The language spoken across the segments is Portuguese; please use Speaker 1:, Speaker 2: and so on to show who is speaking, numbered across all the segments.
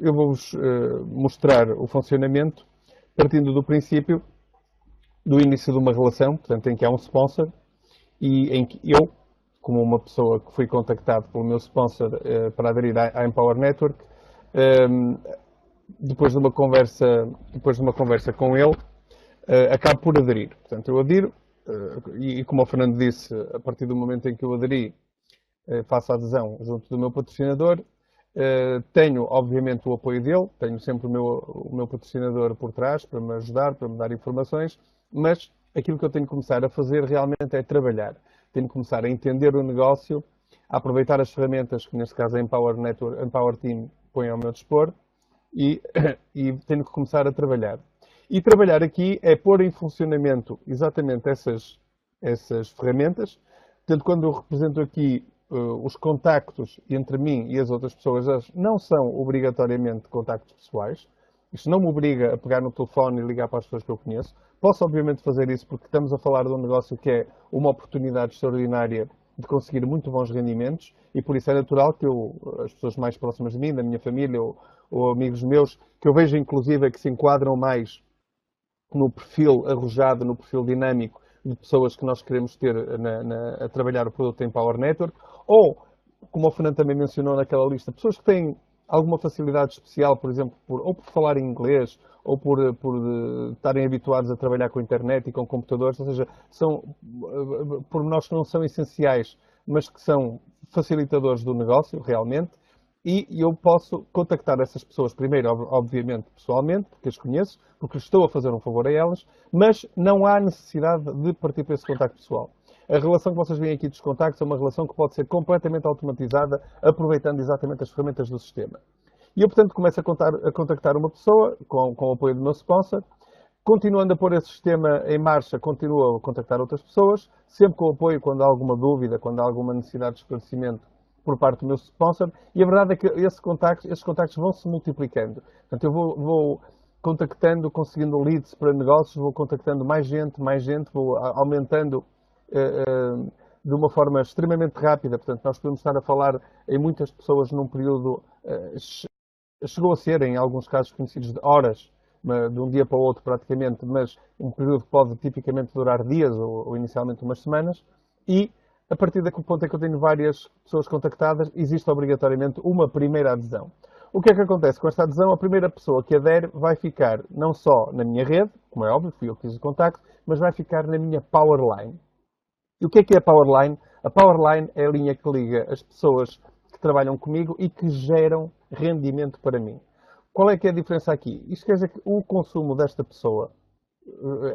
Speaker 1: eu vou-vos mostrar o funcionamento partindo do princípio do início de uma relação, portanto, em que há um sponsor e em que eu, como uma pessoa que fui contactado pelo meu sponsor para aderir à Empower Network, depois de uma conversa com ele, acabo por aderir. Portanto, eu adiro e como o Fernando disse, a partir do momento em que eu aderi, faço a adesão junto do meu patrocinador. Tenho, obviamente, o apoio dele, tenho sempre o meu patrocinador por trás para me ajudar, para me dar informações, mas aquilo que eu tenho que começar a fazer realmente é trabalhar. Tenho que começar a entender o negócio, a aproveitar as ferramentas que, neste caso, a Empower Network, a Empower Team põe ao meu dispor e, e tenho que começar a trabalhar. E trabalhar aqui é pôr em funcionamento exatamente essas ferramentas. Portanto, quando eu represento aqui os contactos entre mim e as outras pessoas não são obrigatoriamente contactos pessoais. Isto não me obriga a pegar no telefone e ligar para as pessoas que eu conheço. Posso, obviamente, fazer isso porque estamos a falar de um negócio que é uma oportunidade extraordinária de conseguir muito bons rendimentos e por isso é natural que as pessoas mais próximas de mim, da minha família ou amigos meus, que eu vejo inclusive que se enquadram mais no perfil arrojado, no perfil dinâmico de pessoas que nós queremos ter a trabalhar o produto em Power Network, ou, como o Fernando também mencionou naquela lista, pessoas que têm alguma facilidade especial, por exemplo, ou por falar em inglês, ou por estarem habituados a trabalhar com a internet e com computadores, ou seja, são pormenores que não são essenciais, mas que são facilitadores do negócio, realmente, e eu posso contactar essas pessoas primeiro, obviamente, pessoalmente, porque as conheço, porque estou a fazer um favor a elas, mas não há necessidade de partir para esse contacto pessoal. A relação que vocês veem aqui dos contactos é uma relação que pode ser completamente automatizada, aproveitando exatamente as ferramentas do sistema. E eu, portanto, começo a contactar uma pessoa com o apoio do meu sponsor, continuando a pôr esse sistema em marcha, continuo a contactar outras pessoas, sempre com o apoio quando há alguma dúvida, quando há alguma necessidade de esclarecimento por parte do meu sponsor, e a verdade é que esses contactos vão se multiplicando. Portanto, eu vou contactando, conseguindo leads para negócios, vou contactando mais gente, vou aumentando de uma forma extremamente rápida. Portanto, nós podemos estar a falar em muitas pessoas num período, chegou a ser, em alguns casos conhecidos, de horas, de um dia para o outro praticamente, mas um período que pode tipicamente durar dias ou inicialmente umas semanas, e a partir daquele ponto em que eu tenho várias pessoas contactadas, existe obrigatoriamente uma primeira adesão. O que é que acontece com esta adesão? A primeira pessoa que adere vai ficar não só na minha rede, como é óbvio, fui eu que fiz o contacto, mas vai ficar na minha Powerline. E o que é a Powerline? A Powerline é a linha que liga as pessoas que trabalham comigo e que geram rendimento para mim. Qual é que é a diferença aqui? Isto quer dizer que o consumo desta pessoa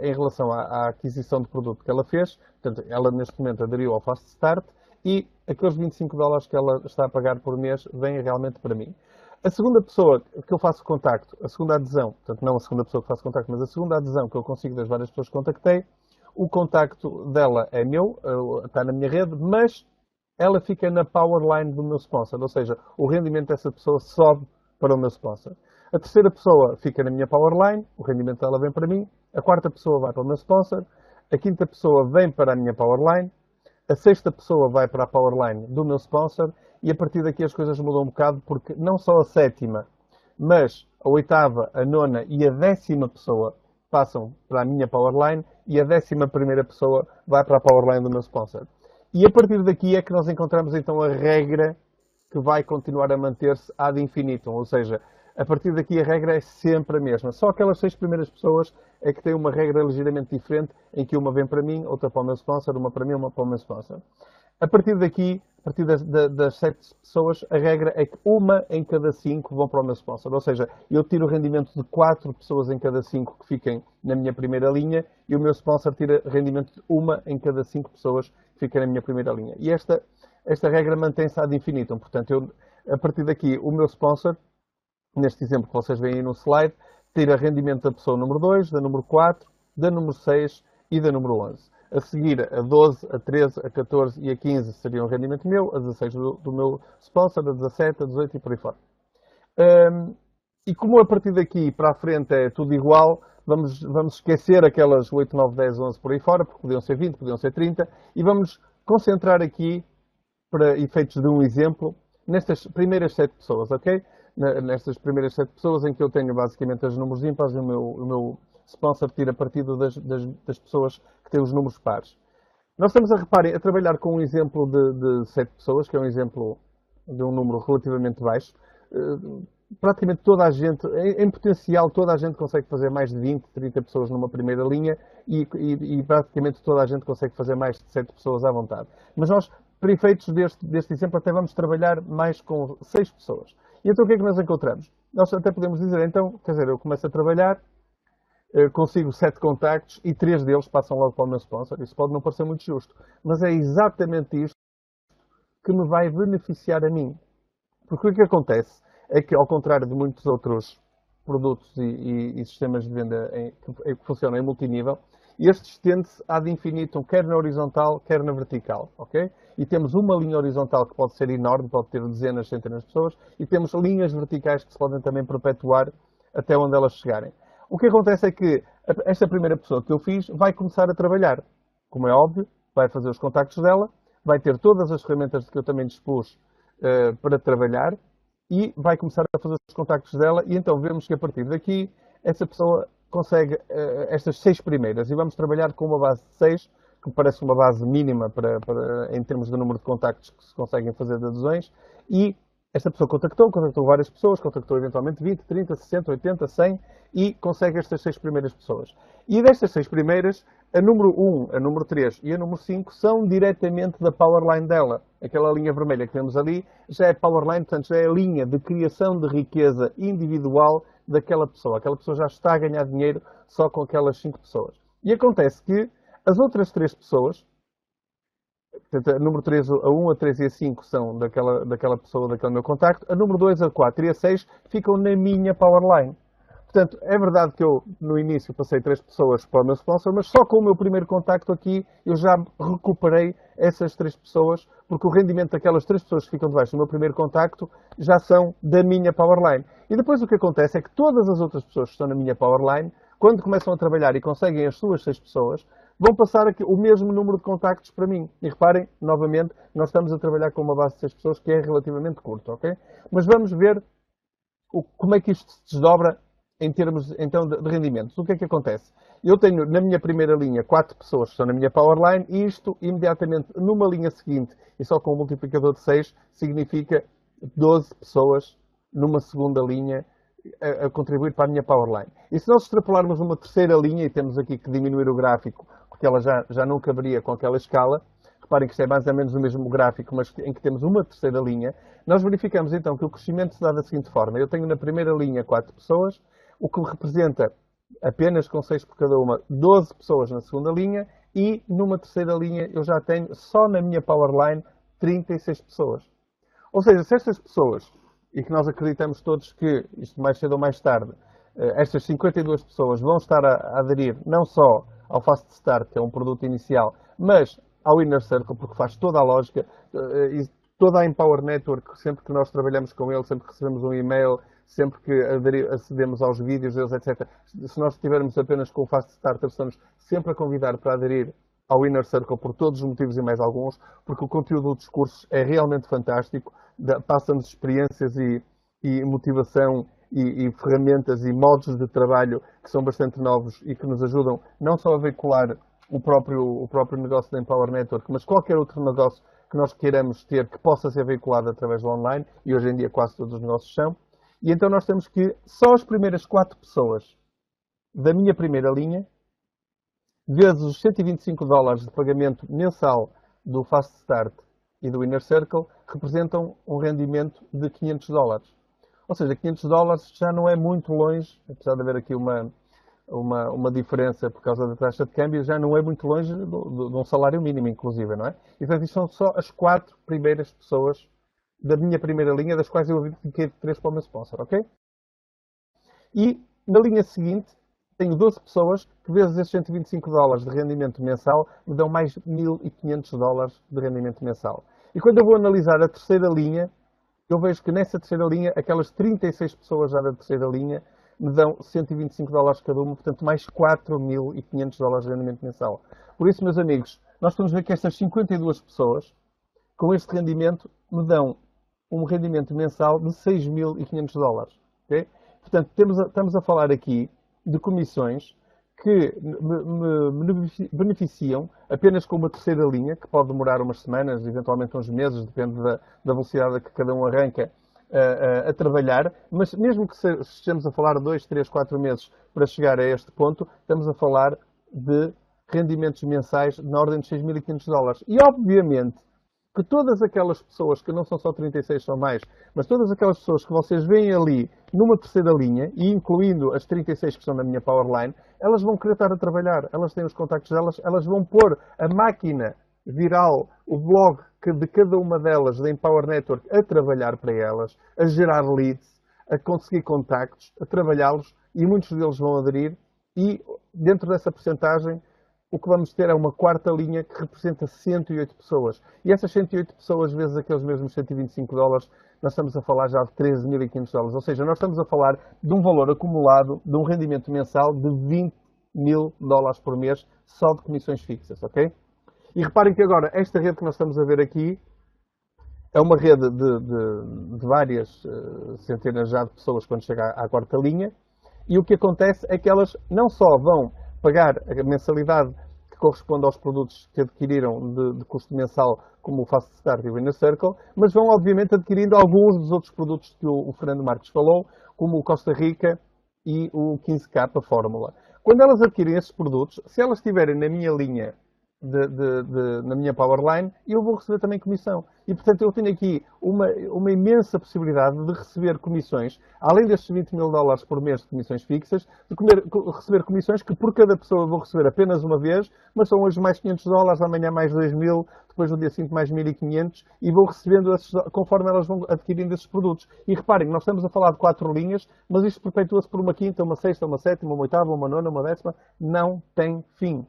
Speaker 1: em relação à aquisição de produto que ela fez, portanto, ela neste momento aderiu ao Fast Start e aqueles $25 que ela está a pagar por mês vêm realmente para mim. A segunda pessoa que eu faço contacto, a segunda adesão, portanto não a segunda pessoa que faço contacto, mas a segunda adesão que eu consigo das várias pessoas que contactei, o contacto dela é meu, está na minha rede, mas ela fica na Powerline do meu sponsor, ou seja, o rendimento dessa pessoa sobe para o meu sponsor. A terceira pessoa fica na minha Powerline, o rendimento dela vem para mim. A quarta pessoa vai para o meu sponsor. A quinta pessoa vem para a minha Powerline. A sexta pessoa vai para a Powerline do meu sponsor. E a partir daqui as coisas mudam um bocado, porque não só a sétima, mas a oitava, a nona e a 10ª pessoa passam para a minha Powerline e a 11ª pessoa vai para a Powerline do meu sponsor. E a partir daqui é que nós encontramos então a regra que vai continuar a manter-se ad infinitum, ou seja, a partir daqui a regra é sempre a mesma. Só aquelas 6 primeiras pessoas é que têm uma regra ligeiramente diferente, em que uma vem para mim, outra para o meu sponsor, uma para mim, uma para o meu sponsor. A partir daqui, a partir das 7 pessoas, a regra é que uma em cada 5 vão para o meu sponsor. Ou seja, eu tiro o rendimento de 4 pessoas em cada 5 que fiquem na minha primeira linha e o meu sponsor tira rendimento de uma em cada 5 pessoas que fiquem na minha primeira linha. E esta regra mantém-se ad infinitum. Portanto, a partir daqui, o meu sponsor, neste exemplo que vocês veem aí no slide, tira rendimento da pessoa número 2, da número 4, da número 6 e da número 11. A seguir, a 12, a 13, a 14 e a 15 seriam rendimento meu, a 16 do meu sponsor, a 17, a 18 e por aí fora. E como a partir daqui para a frente é tudo igual, vamos esquecer aquelas 8, 9, 10, 11 por aí fora, porque podiam ser 20, podiam ser 30, e vamos concentrar aqui, para efeitos de um exemplo, nestas primeiras 7 pessoas, ok? nestas primeiras 7 pessoas, em que eu tenho basicamente os números ímpares e o meu sponsor tira partido das pessoas que têm os números pares. Nós estamos, reparem, a trabalhar com um exemplo de 7 pessoas, que é um exemplo de um número relativamente baixo. Praticamente toda a gente, em potencial, toda a gente consegue fazer mais de 20, 30 pessoas numa primeira linha e praticamente toda a gente consegue fazer mais de 7 pessoas à vontade. Mas nós, para efeitos deste exemplo, até vamos trabalhar mais com 6 pessoas. E então o que é que nós encontramos? Nós até podemos dizer, então, quer dizer, eu começo a trabalhar, consigo 7 contactos e 3 deles passam logo para o meu sponsor. Isso pode não parecer muito justo, mas é exatamente isto que me vai beneficiar a mim. Porque o que acontece é que, ao contrário de muitos outros produtos e sistemas de venda que funcionam em multinível, este estende-se ad infinitum, quer na horizontal, quer na vertical, ok? E temos uma linha horizontal que pode ser enorme, pode ter dezenas, centenas de pessoas, e temos linhas verticais que se podem também perpetuar até onde elas chegarem. O que acontece é que esta primeira pessoa que eu fiz vai começar a trabalhar. Como é óbvio, vai fazer os contactos dela, vai ter todas as ferramentas que eu também dispus para trabalhar e vai começar a fazer os contactos dela e então vemos que a partir daqui essa pessoa consegue estas 6 primeiras e vamos trabalhar com uma base de 6, que parece uma base mínima em termos de número de contactos que se conseguem fazer de adesões e esta pessoa contactou várias pessoas, contactou eventualmente 20, 30, 60, 80, 100 e consegue estas 6 primeiras pessoas. E destas 6 primeiras, a número 1, a número 3 e a número 5 são diretamente da powerline dela. Aquela linha vermelha que temos ali já é powerline, portanto já é a linha de criação de riqueza individual daquela pessoa. Aquela pessoa já está a ganhar dinheiro só com aquelas 5 pessoas. E acontece que as outras 3 pessoas, portanto, a número 3, a 1, a 3 e a 5 são daquela pessoa, daquele meu contacto. A número 2, a 4 e a 6 ficam na minha powerline. Portanto, é verdade que eu, no início, passei 3 pessoas para o meu sponsor, mas só com o meu primeiro contacto aqui, eu já recuperei essas 3 pessoas, porque o rendimento daquelas 3 pessoas que ficam debaixo do meu primeiro contacto já são da minha powerline. E depois o que acontece é que todas as outras pessoas que estão na minha powerline, quando começam a trabalhar e conseguem as suas 6 pessoas, vão passar aqui o mesmo número de contactos para mim. E reparem, novamente, nós estamos a trabalhar com uma base de 6 pessoas que é relativamente curta, ok? Mas vamos ver como é que isto se desdobra em termos, então, de rendimentos. O que é que acontece? Eu tenho, na minha primeira linha, 4 pessoas que estão na minha powerline e isto, imediatamente, numa linha seguinte, e só com um multiplicador de 6, significa 12 pessoas numa segunda linha a contribuir para a minha powerline. E se nós extrapolarmos uma terceira linha, e temos aqui que diminuir o gráfico, porque ela já não caberia com aquela escala, reparem que isto é mais ou menos o mesmo gráfico, mas em que temos uma terceira linha, nós verificamos então que o crescimento se dá da seguinte forma. Eu tenho na primeira linha 4 pessoas, o que representa, apenas com 6 por cada uma, 12 pessoas na segunda linha, e numa terceira linha eu já tenho, só na minha powerline, 36 pessoas. Ou seja, se estas pessoas, e que nós acreditamos todos que, isto mais cedo ou mais tarde, estas 52 pessoas vão estar a aderir não só ao Fast Start, que é um produto inicial, mas ao Inner Circle, porque faz toda a lógica, e toda a Empower Network, sempre que nós trabalhamos com ele, sempre que recebemos um e-mail, sempre que acedemos aos vídeos deles, etc. Se nós estivermos apenas com o Fast Starter, estamos sempre a convidar para aderir ao Inner Circle por todos os motivos e mais alguns, porque o conteúdo dos cursos é realmente fantástico, passa-nos experiências e motivação e ferramentas e modos de trabalho que são bastante novos e que nos ajudam não só a veicular o próprio negócio da Empower Network, mas qualquer outro negócio que nós queiramos ter que possa ser veiculado através do online, e hoje em dia quase todos os negócios são. E então nós temos que só as primeiras 4 pessoas da minha primeira linha, vezes os 125 dólares de pagamento mensal do Fast Start e do Inner Circle, representam um rendimento de 500 dólares. Ou seja, 500 dólares já não é muito longe, apesar de haver aqui uma diferença por causa da taxa de câmbio, já não é muito longe de um salário mínimo, inclusive, não é? E, portanto, isto são só as 4 primeiras pessoas da minha primeira linha, das quais eu fiquei de 3 para o meu sponsor, ok? E, na linha seguinte, tenho 12 pessoas que, vezes esses 125 dólares de rendimento mensal, me dão mais 1.500 dólares de rendimento mensal. E quando eu vou analisar a terceira linha, eu vejo que nessa terceira linha, aquelas 36 pessoas já da terceira linha, me dão 125 dólares cada uma, portanto mais 4.500 dólares de rendimento mensal. Por isso, meus amigos, nós podemos ver que estas 52 pessoas, com este rendimento, me dão um rendimento mensal de 6.500 dólares. Okay? Portanto, estamos a falar aqui de comissões que me beneficiam apenas com uma terceira linha, que pode demorar umas semanas, eventualmente uns meses, depende da velocidade a que cada um arranca a trabalhar, mas mesmo que estejamos a falar de 2, 3, 4 meses para chegar a este ponto, estamos a falar de rendimentos mensais na ordem de 6.500 dólares. E, obviamente, que todas aquelas pessoas, que não são só 36, são mais, mas todas aquelas pessoas que vocês veem ali numa terceira linha, e incluindo as 36 que estão na minha Powerline, elas vão querer estar a trabalhar, elas têm os contactos delas, elas vão pôr a máquina viral, o blog de cada uma delas da Empower Network a trabalhar para elas, a gerar leads, a conseguir contactos, a trabalhá-los, e muitos deles vão aderir, e dentro dessa percentagem o que vamos ter é uma quarta linha que representa 108 pessoas. E essas 108 pessoas, vezes aqueles mesmos 125 dólares, nós estamos a falar já de 13.500 dólares. Ou seja, nós estamos a falar de um valor acumulado, de um rendimento mensal de 20.000 dólares por mês, só de comissões fixas, ok? E reparem que agora, esta rede que nós estamos a ver aqui, é uma rede de várias centenas já de pessoas quando chega à quarta linha. E o que acontece é que elas não só vão pagar a mensalidade que corresponde aos produtos que adquiriram de custo mensal, como o Fast Start e o Inner Circle, mas vão obviamente adquirindo alguns dos outros produtos que o Fernando Marques falou, como o Costa Rica e o 15K Fórmula. Quando elas adquirem esses produtos, se elas estiverem na minha linha, na minha Powerline, eu vou receber também comissão. E, portanto, eu tenho aqui uma imensa possibilidade de receber comissões, além destes 20.000 dólares por mês de comissões fixas, de receber comissões que por cada pessoa vou receber apenas uma vez, mas são hoje mais 500 dólares, amanhã mais 2.000, depois no dia seguinte mais 1.500, e vou recebendo conforme elas vão adquirindo esses produtos. E reparem, nós estamos a falar de 4 linhas, mas isto perpetua-se por uma quinta, uma sexta, uma sétima, uma oitava, uma nona, uma décima, não tem fim.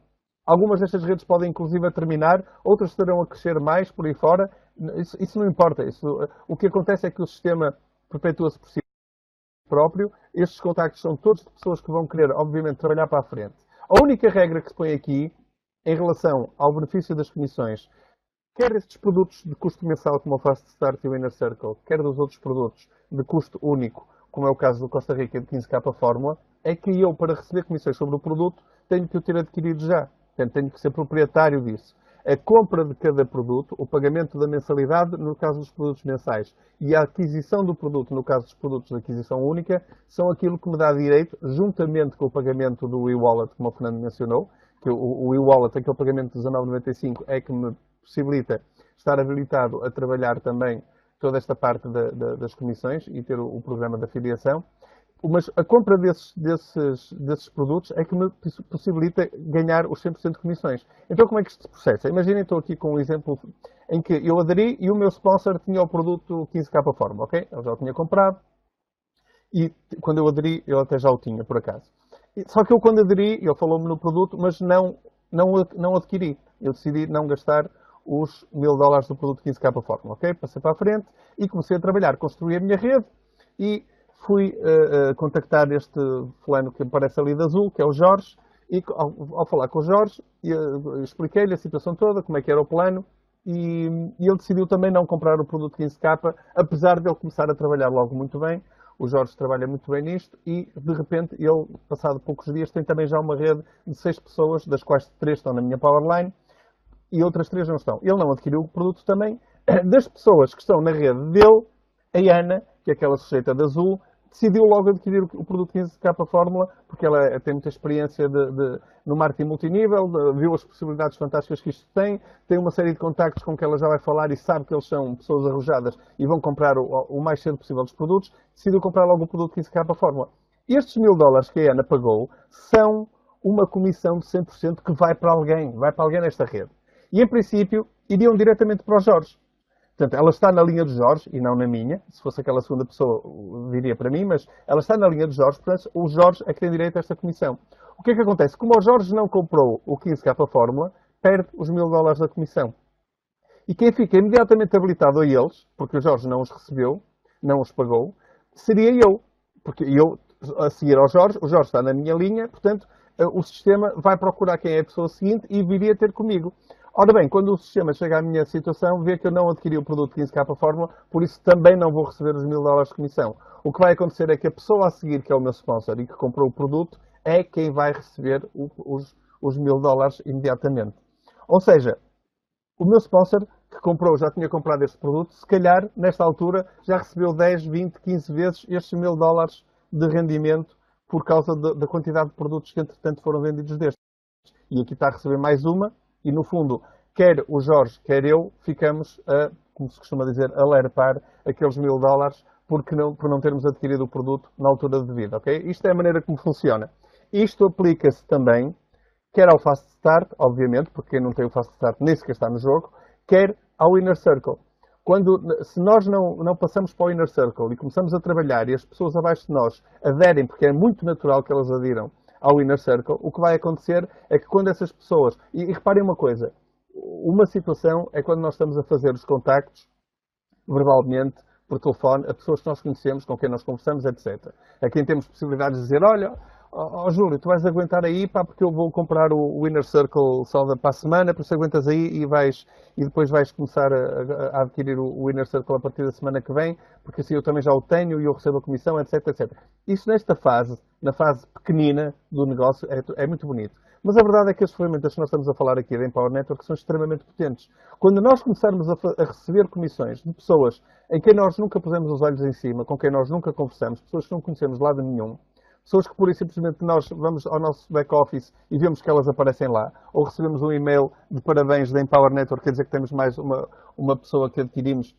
Speaker 1: Algumas destas redes podem inclusive terminar, outras estarão a crescer mais por aí fora. Isso não importa. O que acontece é que o sistema perpetua-se por si próprio. Estes contactos são todos de pessoas que vão querer, obviamente, trabalhar para a frente. A única regra que se põe aqui, em relação ao benefício das comissões, quer estes produtos de custo mensal, como o Fast Start e o Inner Circle, quer dos outros produtos de custo único, como é o caso do Costa Rica e do 15K Fórmula, é que eu, para receber comissões sobre o produto, tenho que o ter adquirido já. Portanto, tenho que ser proprietário disso. A compra de cada produto, o pagamento da mensalidade, no caso dos produtos mensais, e a aquisição do produto, no caso dos produtos de aquisição única, são aquilo que me dá direito, juntamente com o pagamento do e-wallet, como o Fernando mencionou, que o e-wallet, aquele pagamento de 19,95, é que me possibilita estar habilitado a trabalhar também toda esta parte das comissões e ter o programa de afiliação. Mas a compra desses produtos é que me possibilita ganhar os 100% de comissões. Então, como é que isto se processa? Imaginem, estou aqui com um exemplo em que eu aderi e o meu sponsor tinha o produto 15K Fórmula, ok? Eu já o tinha comprado e quando eu aderi, eu até já o tinha, por acaso. Só que eu, quando aderi, ele falou-me no produto, mas não adquiri. Eu decidi não gastar os 1.000 dólares do produto 15K Fórmula, ok? Passei para a frente e comecei a trabalhar. Construí a minha rede e fui contactar este fulano que aparece ali de azul, que é o Jorge, e ao falar com o Jorge, expliquei-lhe a situação toda, como é que era o plano, e ele decidiu também não comprar o produto 15K, apesar de ele começar a trabalhar logo muito bem. O Jorge trabalha muito bem nisto e, de repente, ele, passado poucos dias, tem também já uma rede de 6 pessoas, das quais 3 estão na minha Powerline e outras 3 não estão. Ele não adquiriu o produto também. Das pessoas que estão na rede dele, a Ana, que é aquela sujeita de azul, decidiu logo adquirir o produto 15K Fórmula, porque ela tem muita experiência no marketing multinível, viu as possibilidades fantásticas que isto tem uma série de contactos com que ela já vai falar e sabe que eles são pessoas arrojadas e vão comprar o mais cedo possível dos produtos, decidiu comprar logo o produto 15K Fórmula. Estes 1.000 dólares que a Ana pagou são uma comissão de 100% que vai para alguém nesta rede. E, em princípio, iriam diretamente para o Jorge. Portanto, ela está na linha do Jorge e não na minha. Se fosse aquela segunda pessoa, viria para mim, mas ela está na linha do Jorge, portanto, o Jorge é que tem direito a esta comissão. O que é que acontece? Como o Jorge não comprou o 15K Fórmula, perde os 1.000 dólares da comissão. E quem fica imediatamente habilitado a eles, porque o Jorge não os recebeu, não os pagou, seria eu. Porque eu, a seguir ao Jorge, o Jorge está na minha linha, portanto, o sistema vai procurar quem é a pessoa seguinte e viria ter comigo. Ora bem, quando o sistema chega à minha situação, vê que eu não adquiri o produto 15K Fórmula, por isso também não vou receber os $1000 de comissão. O que vai acontecer é que a pessoa a seguir, que é o meu sponsor e que comprou o produto, é quem vai receber os $1000 imediatamente. Ou seja, o meu sponsor que comprou, já tinha comprado este produto, se calhar, nesta altura, já recebeu 10, 20, 15 vezes estes $1000 de rendimento por causa da quantidade de produtos que, entretanto, foram vendidos destes. E aqui está a receber mais uma, e no fundo, quer o Jorge, quer eu, ficamos a, como se costuma dizer, a lerpar aqueles $1000 por não termos adquirido o produto na altura devida, ok? Isto é a maneira como funciona. Isto aplica-se também, quer ao Fast Start, obviamente, porque quem não tem o Fast Start nem sequer está no jogo, quer ao Inner Circle. Se nós não passamos para o Inner Circle e começamos a trabalhar e as pessoas abaixo de nós aderem, porque é muito natural que elas adiram ao Inner Circle, o que vai acontecer é que quando essas pessoas... E reparem uma coisa, uma situação é quando nós estamos a fazer os contactos verbalmente, por telefone, a pessoas que nós conhecemos, com quem nós conversamos, etc. A quem temos possibilidades de dizer, olha, Júlio, tu vais aguentar aí, pá, porque eu vou comprar o Inner Circle só para a semana, por isso aguentas aí e depois vais começar a adquirir o Inner Circle a partir da semana que vem, porque assim eu também já o tenho e eu recebo a comissão, etc, etc. Isso nesta fase, na fase pequenina do negócio, é muito bonito. Mas a verdade é que as ferramentas que nós estamos a falar aqui da Empower Network são extremamente potentes. Quando nós começarmos a receber comissões de pessoas em quem nós nunca pusemos os olhos em cima, com quem nós nunca conversamos, pessoas que não conhecemos de lado nenhum, pessoas que pura e simplesmente nós vamos ao nosso back-office e vemos que elas aparecem lá, ou recebemos um e-mail de parabéns da Empower Network, quer dizer que temos mais uma pessoa que adquirimos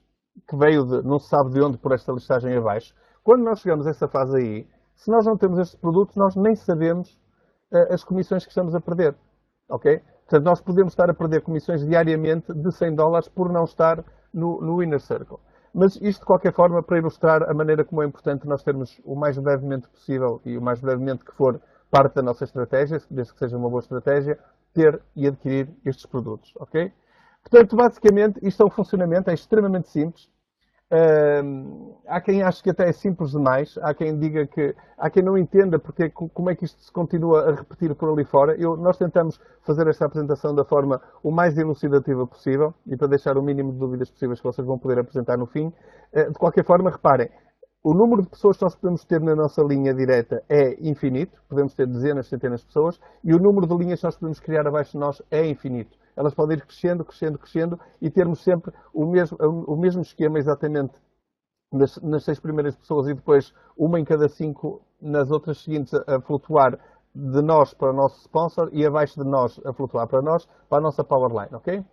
Speaker 1: que veio de não se sabe de onde por esta listagem abaixo. Quando nós chegamos a essa fase aí, se nós não temos estes produtos, nós nem sabemos as comissões que estamos a perder. Ok? Portanto, nós podemos estar a perder comissões diariamente de $100 por não estar no Inner Circle. Mas isto, de qualquer forma, para ilustrar a maneira como é importante nós termos o mais brevemente possível e o mais brevemente que for parte da nossa estratégia, desde que seja uma boa estratégia, ter e adquirir estes produtos. Ok? Portanto, basicamente, isto é o funcionamento, é extremamente simples. Há quem ache que até é simples demais, há quem diga que, há quem não entenda porque, como é que isto se continua a repetir por ali fora. Nós tentamos fazer esta apresentação da forma o mais elucidativa possível e para deixar o mínimo de dúvidas possíveis que vocês vão poder apresentar no fim. De qualquer forma, reparem, o número de pessoas que nós podemos ter na nossa linha direta é infinito, podemos ter dezenas, centenas de pessoas, e o número de linhas que nós podemos criar abaixo de nós é infinito. Elas podem ir crescendo, crescendo, crescendo e termos sempre o mesmo esquema exatamente nas 6 primeiras pessoas e depois uma em cada 5 nas outras seguintes a flutuar de nós para o nosso sponsor e abaixo de nós a flutuar para nós, para a nossa powerline, ok?